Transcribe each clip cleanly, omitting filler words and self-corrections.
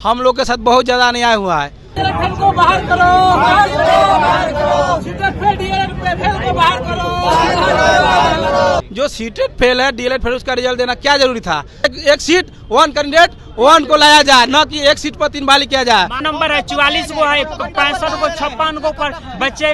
हम लोग के साथ बहुत ज्यादा अन्याय हुआ है। को बाहर करो, बाहर करो, बाहर करो। फेल को बाहर करो। जो सीटेड फेल है, डीएलएड फेल, उसका रिजल्ट देना क्या जरूरी था? एक सीट वन कैंडिडेट वन को लाया जाए, न कि एक सीट पर 3 बाली किया जाए। नंबर है 44 को है, 65 को, 56 को पर बच्चे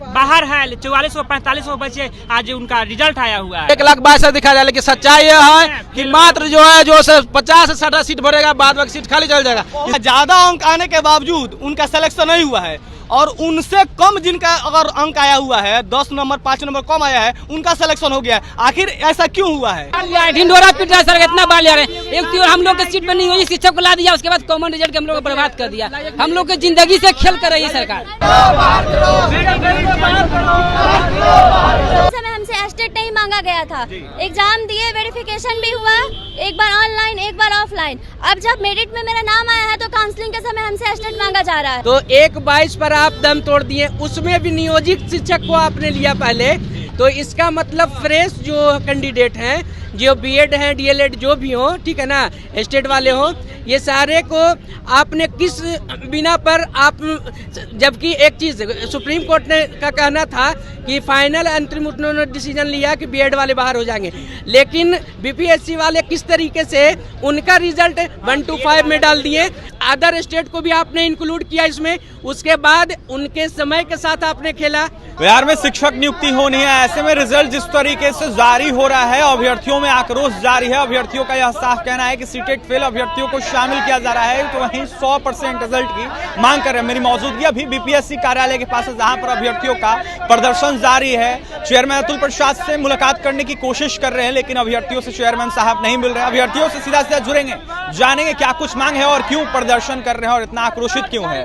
बाहर है, 44 को 45 को बच्चे आज उनका रिजल्ट आया हुआ है। 1,22,000 दिखा जाए, लेकिन सच्चाई यह है कि मात्र जो है जो 50 से 60 सीट भरेगा, बाद बाकी सीट खाली चल जाएगा। ज्यादा अंक आने के बावजूद उनका सिलेक्शन नहीं हुआ है और उनसे कम जिनका अगर अंक आया हुआ है, 10 नंबर 5 नंबर कम आया है, उनका सिलेक्शन हो गया है। आखिर ऐसा क्यों हुआ है? ढिंढोरा पीट रहा है सर, इतना बाल रहे हैं। एक तो हम लोग के सीट में नहीं हुई, शिक्षक को ला दिया, उसके बाद कॉमन रिजल्ट के हम लोग को बर्बाद कर दिया। हम लोग के जिंदगी से खेल कर रही है सरकार। हमसे एस्टेट नहीं मांगा गया था, एग्जाम दिए, वेरिफिकेशन भी हुआ, एक बार ऑनलाइन एक बार ऑफलाइन। अब जब मेरिट में मेरा नाम आया है तो काउंसलिंग के समय हमसे एस्टेट मांगा जा रहा है। तो 1/22 पर आप दम तोड़ दिए, उसमें भी नियोजित शिक्षक को आपने लिया पहले, तो इसका मतलब फ्रेश जो कैंडिडेट हैं, जो बीएड हैं, डीएलएड जो भी हो, ठीक है ना, स्टेट वाले हो, ये सारे को आपने किस बिना पर आप, जबकि एक चीज सुप्रीम कोर्ट ने का कहना था कि फाइनल अंतरिम उन्होंने डिसीजन लिया कि बीएड वाले बाहर हो जाएंगे, लेकिन बीपीएससी वाले किस तरीके से उनका रिजल्ट 1 to 5 में डाल दिए, अदर स्टेट को भी आपने इंक्लूड किया इसमें, उसके बाद उनके समय के साथ आपने खेला। बिहार में शिक्षक नियुक्ति होनी है, ऐसे में रिजल्ट जिस तरीके से जारी हो रहा है, अभ्यर्थियों में आक्रोश जारी है। अभ्यर्थियों का यह साफ कहना है कि सीटेड फेल अभ्यर्थियों को शामिल किया जा रहा है, तो वहीं 100% रिजल्ट की मांग कर रहे हैं। मेरी मौजूदगी अभी बीपीएससी कार्यालय के पास है, जहां पर अभ्यर्थियों का प्रदर्शन जारी है। चेयरमैन अतुल प्रसाद से मुलाकात करने की कोशिश कर रहे हैं, लेकिन अभ्यर्थियों से चेयरमैन साहब नहीं मिल रहे। अभ्यर्थियों से सीधा सीधा जुड़ेंगे, जानेंगे क्या कुछ मांग है और क्यों प्रदर्शन कर रहे हैं और इतना आक्रोशित क्यों है।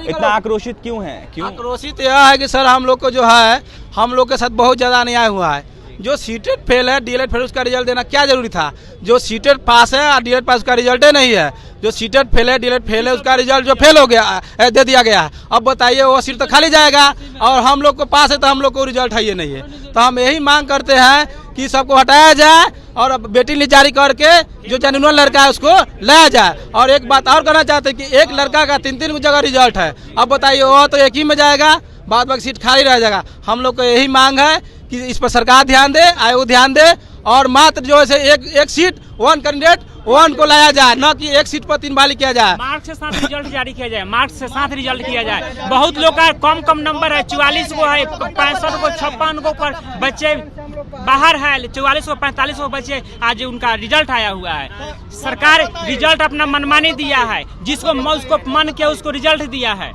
इतना आक्रोशित क्यों है? क्यों आक्रोशित यह है कि सर हम लोग को जो है, हम लोग के साथ बहुत ज्यादा अन्याय हुआ है। जो सीटेड फेल है, डीएलएड फेल, उसका रिजल्ट देना क्या जरूरी था? जो सीटेड पास है और डीएलएड पास, उसका रिजल्ट नहीं है। जो सीटेड फेल है, डीएलएड फेल है, उसका रिजल्ट जो फेल हो गया दे दिया गया है। अब बताइए, वो सीट तो खाली जाएगा और हम लोग को पास है तो हम लोग को रिजल्ट है ये नहीं है। तो हम यही मांग करते हैं कि सबको हटाया जाए और बेटी लिस्ट जारी करके जो जेन्युइन लड़का है उसको लाया जाए। और एक बात और कहना चाहते हैं कि एक लड़का का 3-3 जगह रिजल्ट है। अब बताइए, वो तो एक ही में जाएगा, बाद बाकी सीट खाली रह जाएगा। हम लोग को यही मांग है कि इस पर सरकार ध्यान दे, आयोग ध्यान दे और मात्र जो है एक सीट वन कैंडिडेट वन को लाया जाए, न कि एक सीट पर 3 बाली किया जाए। मार्क्स के साथ रिजल्ट जारी किया जाए, मार्क्स के साथ रिजल्ट किया जाए। बहुत लोग का कम नंबर है, 44 को है, 65 को, 56 को पर बच्चे बाहर है, 44 को 45 को बच्चे आज उनका रिजल्ट आया हुआ है। सरकार रिजल्ट अपना मनमानी दिया है, जिसको उसको मन किया उसको रिजल्ट दिया है।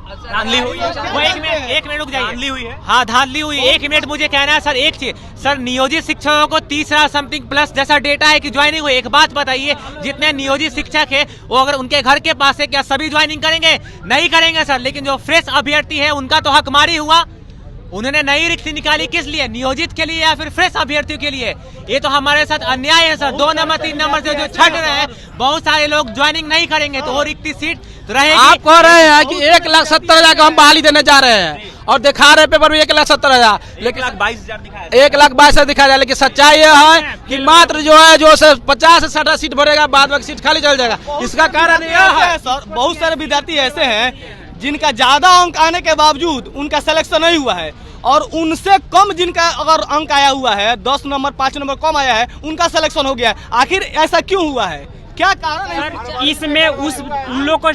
धांधली हुई है? वो एक मिनट रुक जाइए। धांधली हुई है? हाँ, धांधली हुई। 1 मिनट मुझे कहना है सर। एक चीज सर, नियोजित शिक्षकों को 30,000 समथिंग प्लस जैसा डेटा है कि ज्वाइनिंग हुई। एक बात बताइए, जितने नियोजित शिक्षक है वो अगर उनके घर के पास है, क्या सभी ज्वाइनिंग करेंगे? नहीं करेंगे सर। लेकिन जो फ्रेश अभ्यर्थी है उनका तो हकमारी हुआ। उन्होंने नई रिक्ति निकाली किस लिए? नियोजित के लिए या फिर फ्रेश अभ्यर्थियों के लिए? ये तो हमारे साथ अन्याय है सर। 2 नंबर 3 नंबर से जो छट रहे हैं, बहुत सारे लोग ज्वाइनिंग नहीं करेंगे तो वो रिक्ति सीट रहेगी। आप कह रहे हैं कि 1,70,000 का हम बहाली देने जा रहे हैं और दिखा रहे पेपर में 1,70,000, लेकिन 1,22,000 दिखाया। 1,22,000 दिखा जाए, लेकिन सच्चाई यह है कि मात्र जो है जो 50 से 60 सीट भरेगा, बाद बाकी सीट खाली चल जाएगा। इसका कारण यह है सर, बहुत सारे विद्यार्थी ऐसे हैं जिनका ज्यादा अंक आने के बावजूद उनका सिलेक्शन नहीं हुआ है और उनसे कम जिनका अगर अंक आया हुआ है, 10 नंबर 5 नंबर कम आया है, उनका सिलेक्शन हो गया है। आखिर ऐसा क्यों हुआ है? क्या कारण है? सर, इसमें उन लोग को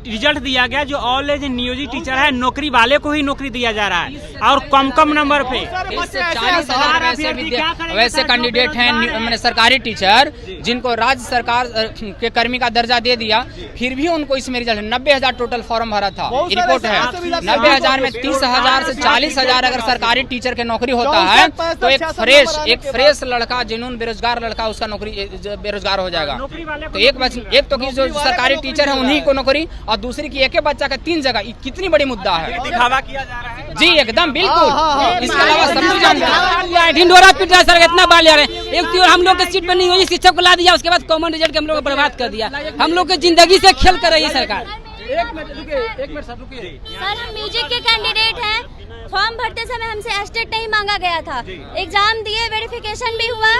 रिजल्ट दिया गया जो ऑल एज नियोजित टीचर है, नौकरी वाले को ही नौकरी दिया जा रहा है और कम नंबर पे। 40,000 वैसे कैंडिडेट हैं, मैंने सरकारी टीचर जिनको राज्य सरकार के कर्मी का दर्जा दे दिया, फिर भी उनको इसमें रिजल्ट 90,000 टोटल फॉर्म भरा था। रिपोर्ट है 90,000 में 30,000 से 40,000 अगर सरकारी टीचर के नौकरी होता है तो एक फ्रेश लड़का, जेन्युइन बेरोजगार लड़का, उसका नौकरी बेरोजगार हो जाएगा। तो एक तो जो सरकारी टीचर है उन्हीं को नौकरी, और दूसरी की एक बच्चा का 3 जगह, कितनी बड़ी मुद्दा है। दिखावा किया जा रहा है जी, एकदम बिल्कुल। इसके अलावा सब कुछ जानते ढिंढोरा पीट रहा है सर, इतना बाल रहे हैं। एक तो हम लोग के सीट में नहीं हुई, शिक्षक को ला दिया, उसके बाद कॉमन रिजल्ट के हम लोग को बर्बाद कर दिया। हम लोग के जिंदगी से खेल कर रही है सरकार। एक मिनट सर रुकिए। सर हम म्यूजिक के कैंडिडेट हैं। फॉर्म भरते समय हमसे एस्टेट नहीं मांगा गया था। एग्जाम दिए, वेरिफिकेशन भी हुआ,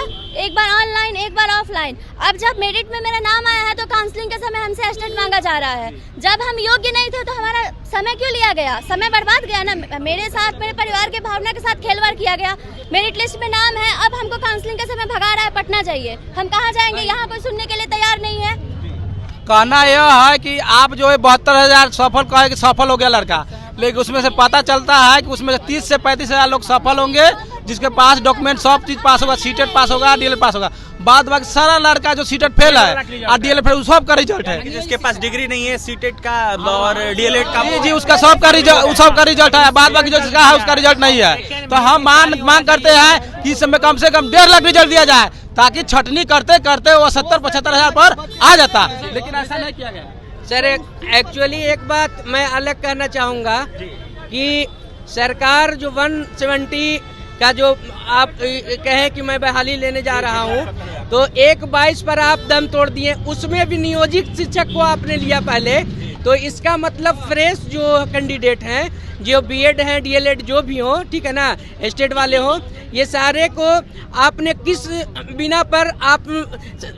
एक बार ऑनलाइन एक बार ऑफलाइन। अब जब मेरिट में मेरा नाम आया है तो काउंसलिंग के समय हमसे एस्टेट मांगा जा रहा है। जब हम योग्य नहीं थे तो हमारा समय क्यों लिया गया? समय बर्बाद गया ना। मेरे साथ, मेरे परिवार के भावना के साथ खिलवाड़ किया गया। मेरिट लिस्ट में नाम है, अब हमको काउंसलिंग के समय भगा रहा है, पटना जाइए। हम कहाँ जाएंगे? यहाँ कोई सुनने के लिए तैयार नहीं है। कहना यह है कि आप जो है 72,000 सफल कहे कि सफल हो गया लड़का, लेकिन उसमें से पता चलता है कि उसमें 30 से 35,000 लोग सफल होंगे जिसके पास डॉक्यूमेंट सब चीज पास होगा, सीटेट पास होगा, डीएलएड पास होगा। बाद बाकी सारा लड़का जो सीटेट फेल है और डीएलएड फेल सब का रिजल्ट है। जिसके पास डिग्री नहीं है सीटेट का और डीएलएड का, जी उसका सब का रिजल्ट है। बाद बाकी जो जिसका है उसका रिजल्ट नहीं है। तो हम मांग करते हैं कि इस समय कम से कम 1.5 लाख रिजल्ट दिया जाए ताकि छटनी करते करते वो 70-75,000 पर आ जाता, लेकिन ऐसा नहीं किया गया। सर एक्चुअली एक बात मैं अलग कहना चाहूँगा कि सरकार जो 170 का जो आप कहें कि मैं बहाली लेने जा रहा हूँ, तो 1/22 पर आप दम तोड़ दिए। उसमें भी नियोजित शिक्षक को आपने लिया पहले, तो इसका मतलब फ्रेश जो कैंडिडेट हैं, जो बीएड हैं, डीएलएड जो भी हो, ठीक है ना, स्टेट वाले हो, ये सारे को आपने किस बिना पर आप,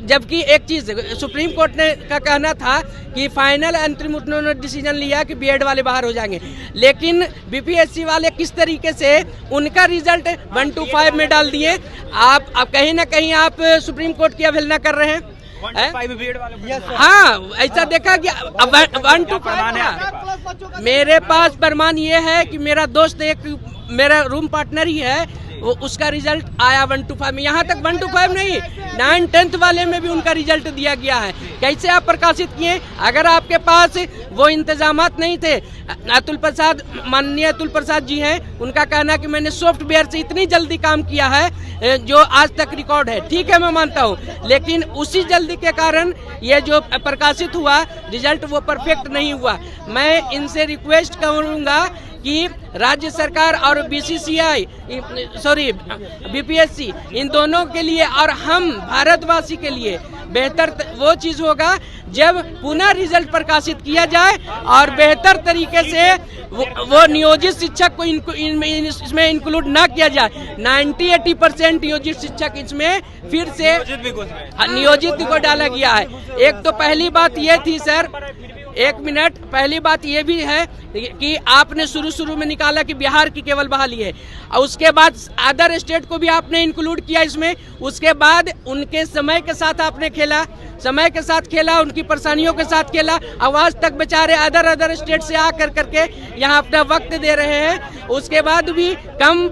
जबकि एक चीज़ सुप्रीम कोर्ट ने का कहना था कि फाइनल अंतरिम उन्होंने डिसीजन लिया कि बीएड वाले बाहर हो जाएंगे, लेकिन बीपीएससी वाले किस तरीके से उनका रिजल्ट 1 to 5 में डाल दिए। आप कहीं ना कहीं आप सुप्रीम कोर्ट की अवहेलना कर रहे हैं। हाँ, ऐसा देखा कि 1 to 5 मेरे पास प्रमाण ये है कि मेरा दोस्त एक मेरा रूम पार्टनर ही है, वो उसका रिजल्ट आया 1 to 5 में। यहाँ तक 1 to 5 नहीं, 9-10th वाले में भी उनका रिजल्ट दिया गया है। कैसे आप प्रकाशित किए? अगर आपके पास वो इंतजामात नहीं थे, अतुल प्रसाद, माननीय अतुल प्रसाद जी हैं, उनका कहना कि मैंने सॉफ्टवेयर से इतनी जल्दी काम किया है जो आज तक रिकॉर्ड है, ठीक है मैं मानता हूँ, लेकिन उसी जल्दी के कारण ये जो प्रकाशित हुआ रिजल्ट वो परफेक्ट नहीं हुआ। मैं इनसे रिक्वेस्ट करूँगा कि राज्य सरकार और बीपीएससी इन दोनों के लिए और हम भारतवासी के लिए बेहतर वो चीज़ होगा जब पुनः रिजल्ट प्रकाशित किया जाए और बेहतर तरीके से वो नियोजित शिक्षक को इसमें इंक्लूड ना किया जाए। 90-80% नियोजित शिक्षक इसमें फिर से नियोजित को डाला गया है। एक तो पहली बात ये थी सर, एक मिनट, पहली बात ये भी है कि आपने शुरू में निकाला कि बिहार की केवल बहाली है, और उसके बाद अदर स्टेट को भी आपने इंक्लूड किया इसमें। उसके बाद उनके समय के साथ आपने खेला, समय के साथ खेला, उनकी परेशानियों के साथ खेला। आवाज तक बेचारे अदर स्टेट से आकर करके यहाँ अपना वक्त दे रहे हैं। उसके बाद भी कम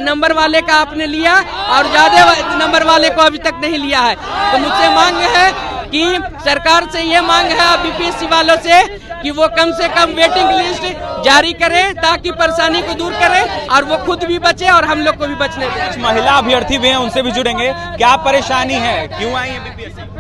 नंबर वाले का आपने लिया और ज़्यादा नंबर वाले को अभी तक नहीं लिया है। तो मुझसे मांग है कि सरकार से ये मांग है बीपीएससी वालों से कि वो कम से कम वेटिंग लिस्ट जारी करें ताकि परेशानी को दूर करें और वो खुद भी बचे और हम लोग को भी बचने दें। महिला अभ्यर्थी भी हैं, उनसे भी जुड़ेंगे। क्या परेशानी है, क्यों आई है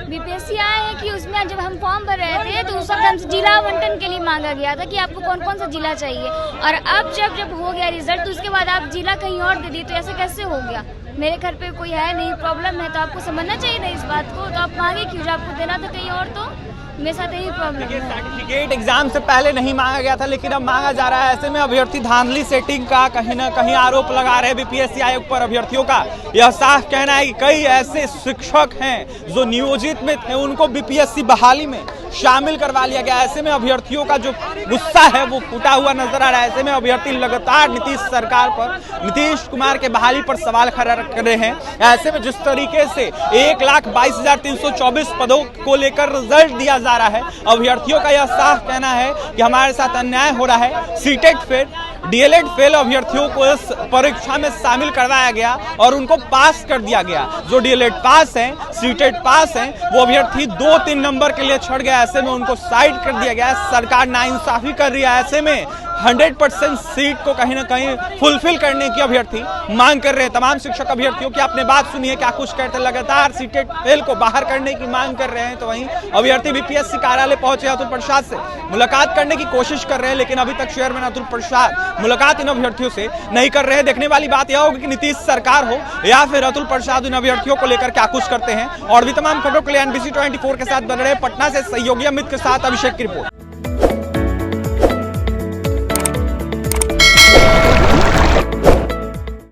बीपीएससी आए हैं कि उसमें जब हम फॉर्म भर रहे थे तो उस वक्त हमसे जिला आवंटन के लिए मांगा गया था कि आपको कौन कौन सा जिला चाहिए, और अब जब हो गया रिजल्ट तो उसके बाद आप जिला कहीं और दे दिए, तो ऐसे कैसे हो गया? मेरे घर पे कोई है नहीं, प्रॉब्लम है, तो आपको समझना चाहिए ना इस बात को। तो आप मांगे क्यों? जब आपको देना था कहीं और, तो मेरे साथ यही प्रॉब्लम है। सर्टिफिकेट एग्जाम से पहले नहीं मांगा गया था, लेकिन अब मांगा जा रहा है। ऐसे में अभ्यर्थी धांधली सेटिंग का कहीं ना कहीं आरोप लगा रहे हैं बीपीएससी आयोग पर। अभ्यर्थियों का यह साफ कहना है कि कई ऐसे शिक्षक हैं जो नियोजित में थे, उनको बीपीएससी बहाली में शामिल करवा लिया गया। ऐसे में अभ्यर्थियों का जो गुस्सा है वो फूटा हुआ नजर आ रहा है। ऐसे में अभ्यर्थी लगातार नीतीश सरकार पर, नीतीश कुमार के बहाली पर सवाल खड़ा कर रहे हैं। ऐसे में जिस तरीके से 1,22,324 पदों को लेकर रिजल्ट दिया जा रहा है, अभ्यर्थियों का यह साफ कहना है कि हमारे साथ अन्याय हो रहा है। सीटेट फेल, डीएलएड फेल अभ्यर्थियों को इस परीक्षा में शामिल करवाया गया और उनको पास कर दिया गया। जो डीएलएड पास हैं, सीटेट पास हैं, वो अभ्यर्थी 2-3 नंबर के लिए छड़ गया। ऐसे में उनको साइड कर दिया गया। सरकार नाइंसाफी कर रही है। ऐसे में 100% सीट को कहीं ना कहीं फुलफिल करने की अभ्यर्थी मांग कर रहे हैं। तमाम शिक्षक अभ्यर्थियों की आपने बात सुनी है, क्या कुछ कहते हैं। लगातार सीटेट फेल को बाहर करने की मांग कर रहे हैं, तो वहीं अभ्यर्थी बीपीएससी कार्यालय पहुंचे अतुल प्रसाद से मुलाकात करने की कोशिश कर रहे हैं, लेकिन अभी तक चेयरमैन अतुल प्रसाद मुलाकात इन अभ्यर्थियों से नहीं कर रहे हैं। देखने वाली बात यह होगी कि नीतीश सरकार हो या फिर अतुल प्रसाद इन अभ्यर्थियों को लेकर क्या कुछ करते हैं। और भी तमाम खबरों के लिए NBC 24 के साथ बन रहे पटना से सहयोगी अमित के साथ अभिषेक की रिपोर्ट।